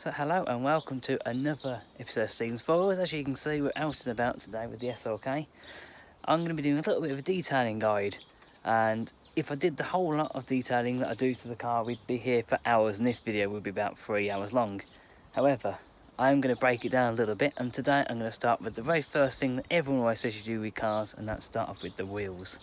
So hello and welcome to another episode of Steven's Forwards. As you can see, we're out and about today with the SLK. I'm going to be doing a little bit of a detailing guide, and if I did the whole lot of detailing that I do to the car, we'd be here for hours, and this video would be about 3 hours long. However, I'm going to break it down a little bit, and today I'm going to start with the very first thing that everyone always says you do with cars, and that's start off with the wheels.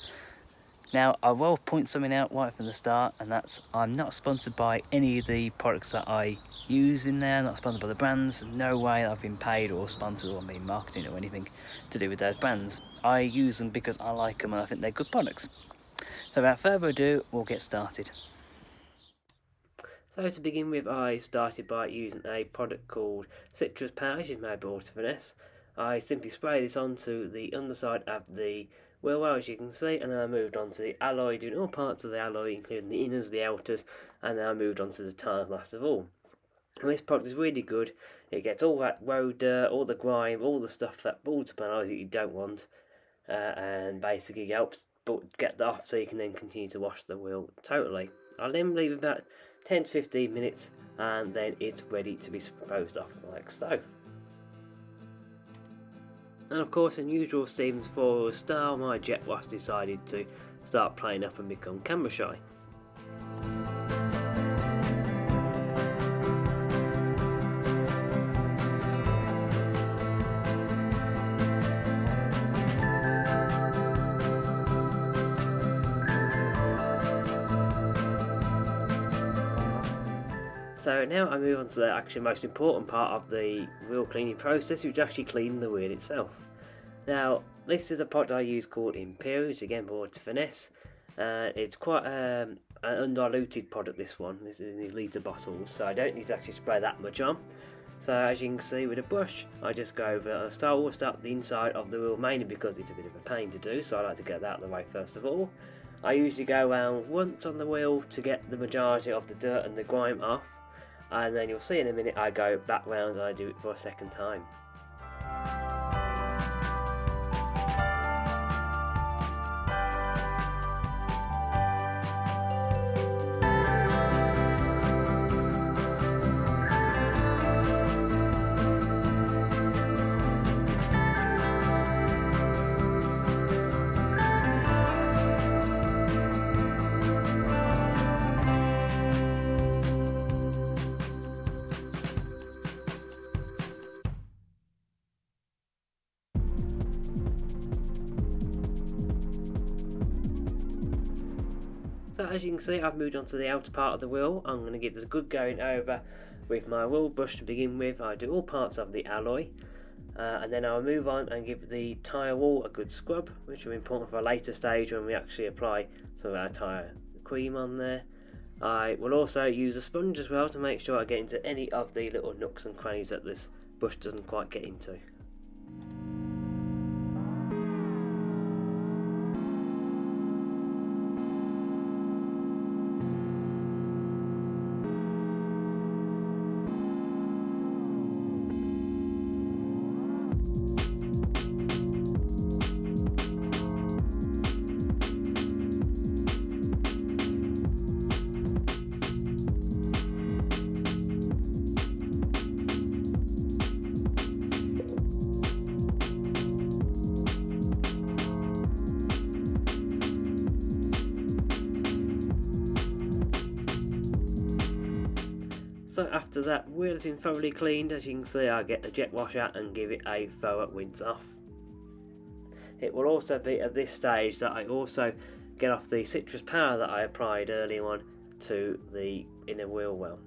Now, I will point something out right from the start, and that's I'm not sponsored by any of the products that I use in there, not sponsored by the brands. No way I've been paid or sponsored or been marketing or anything to do with those brands. I use them because I like them and I think they're good products. So without further ado, we'll get started. So to begin with, I started by using a product called Citrus Powers. You've maybe bought it Finesse. I simply sprayed this onto the underside of the wheel well, as you can see, and then I moved on to the alloy, doing all parts of the alloy, including the inners, the outers, and then I moved on to the tyres last of all. And this product is really good. It gets all that road dirt, all the grime, all the stuff that balls up alloys that you don't want, and basically helps get that off so you can then continue to wash the wheel totally. I'll then leave about 10 to 15 minutes and then it's ready to be disposed of like so. And of course, in usual Steven's Forwards style, my jet wash decided to start playing up and become camera shy. So now I move on to the actually most important part of the wheel cleaning process, which is actually cleaning the wheel itself. Now, this is a product I use called Imperial, which again bought to Finesse. It's quite an undiluted product, this one. This is in these litre bottles, so I don't need to actually spray that much on. So as you can see with a brush, I just go over, I start the inside of the wheel, mainly because it's a bit of a pain to do, so I like to get that out of the way first of all. I usually go around once on the wheel to get the majority of the dirt and the grime off, and then you'll see in a minute I go back round and I do it for a second time. So as you can see, I've moved on to the outer part of the wheel. I'm going to give this a good going over with my wheel brush to begin with. I do all parts of the alloy, and then I'll move on and give the tyre wall a good scrub, which will be important for a later stage when we actually apply some of our tyre cream on there. I will also use a sponge as well to make sure I get into any of the little nooks and crannies that this brush doesn't quite get into. So after that wheel has been thoroughly cleaned, as you can see, I get the jet wash out and give it a thorough rinse off. It will also be at this stage that I also get off the citrus powder that I applied earlier on to the inner wheel well.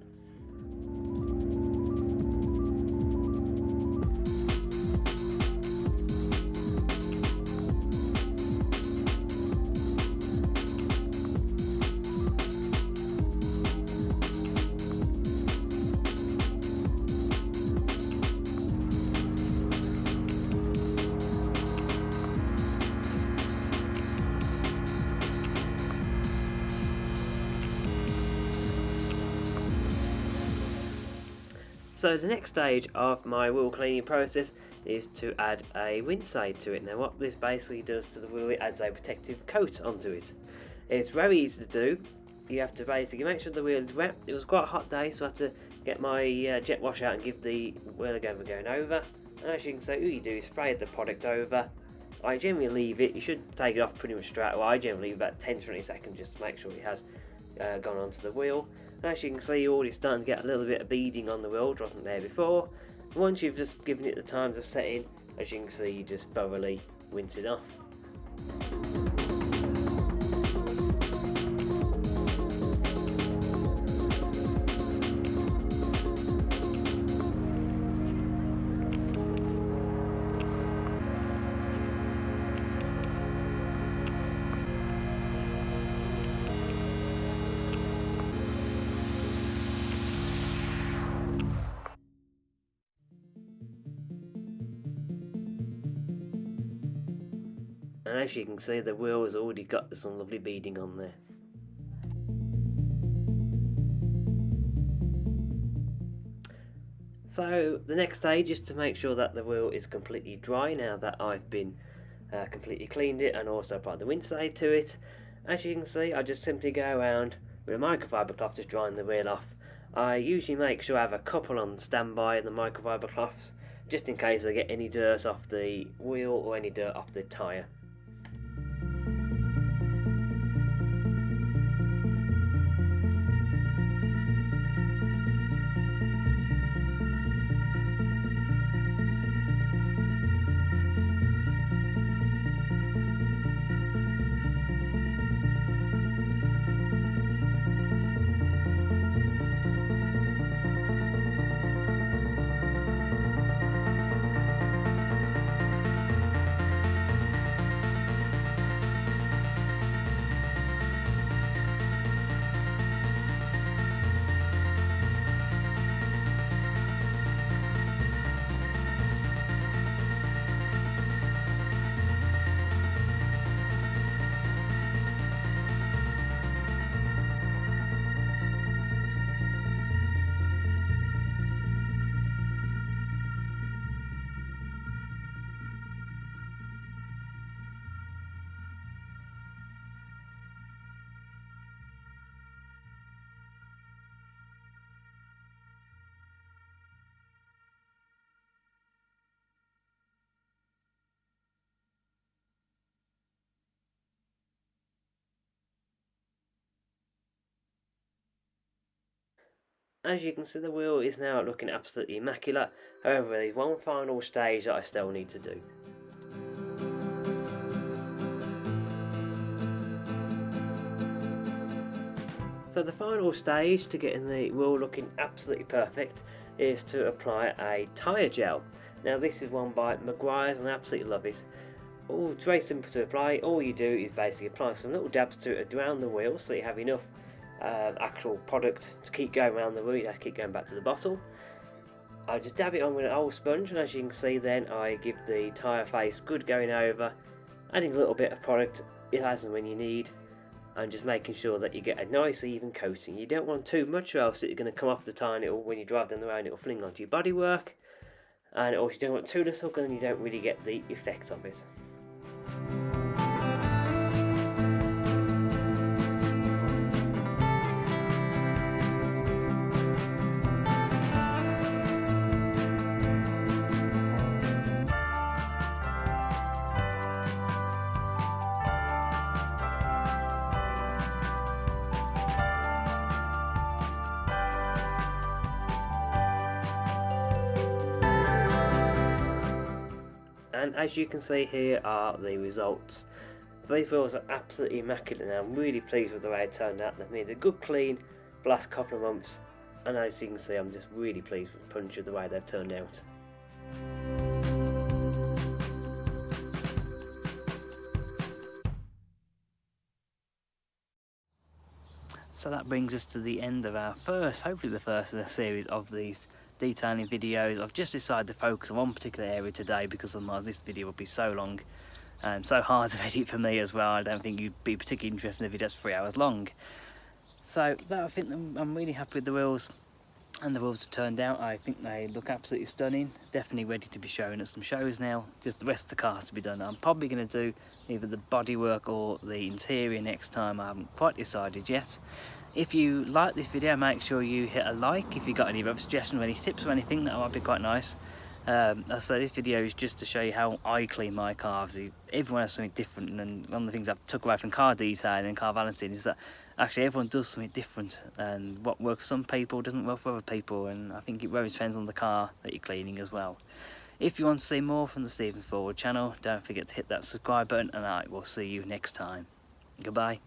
So the next stage of my wheel cleaning process is to add a rinse aid to it. Now what this basically does to the wheel, it adds a protective coat onto it. It's very easy to do. You have to basically make sure the wheel is wet. It was quite a hot day, so I had to get my jet wash out and give the wheel a go of going over. And as you can see, all you do is spray the product over. I generally leave it, you should take it off pretty much straight away. I generally leave about 10-20 seconds just to make sure it has gone onto the wheel. And as you can see, you're already starting to get a little bit of beading on the wheel, which wasn't there before. And once you've just given it the time to set in, as you can see, you just thoroughly rinse it off. And as you can see, the wheel has already got some lovely beading on there. So the next stage is to make sure that the wheel is completely dry now that I've been completely cleaned it and also applied the rinse aid to it. As you can see, I just simply go around with a microfiber cloth just drying the wheel off. I usually make sure I have a couple on standby in the microfiber cloths just in case I get any dirt off the wheel or any dirt off the tyre. As you can see, the wheel is now looking absolutely immaculate. However, there's one final stage that I still need to do. So the final stage to getting the wheel looking absolutely perfect is to apply a tyre gel. Now this is one by Maguire's and I absolutely love it. It's very simple to apply. All you do is basically apply some little dabs to it around the wheel so you have enough actual product to keep going around the wheel. You have to keep going back to the bottle. I just dab it on with an old sponge, and as you can see then I give the tyre face good going over, adding a little bit of product as and when you need, and just making sure that you get a nice even coating. You don't want too much or else it's going to come off the tyre and when you drive down the road it'll fling onto your bodywork, and also you don't want too little because then you don't really get the effect of it. And as you can see, here are the results. These wheels are absolutely immaculate now. I'm really pleased with the way it turned out. They've needed a good clean the last couple of months, and as you can see, I'm just really pleased with Punch of the way they've turned out. So that brings us to the end of our first, hopefully the first of the series of these detailing videos. I've just decided to focus on one particular area today because otherwise this video would be so long and so hard to edit for me as well. I don't think you'd be particularly interested in the video that's 3 hours long. So that, I think I'm really happy with the wheels and the wheels have turned out. I think they look absolutely stunning, definitely ready to be shown at some shows now. Just the rest of the car has to be done. I'm probably going to do either the bodywork or the interior next time. I haven't quite decided yet. If you like this video, make sure you hit a like. If you got any other suggestions or any tips or anything, that might be quite nice. As I say, this video is just to show you how I clean my car. Obviously, everyone has something different, and one of the things I've took away from car detailing and car valeting is that actually everyone does something different, and what works for some people doesn't work for other people, and I think it really depends on the car that you're cleaning as well. If you want to see more from the Stevens Forward channel, don't forget to hit that subscribe button, and I will see you next time. Goodbye.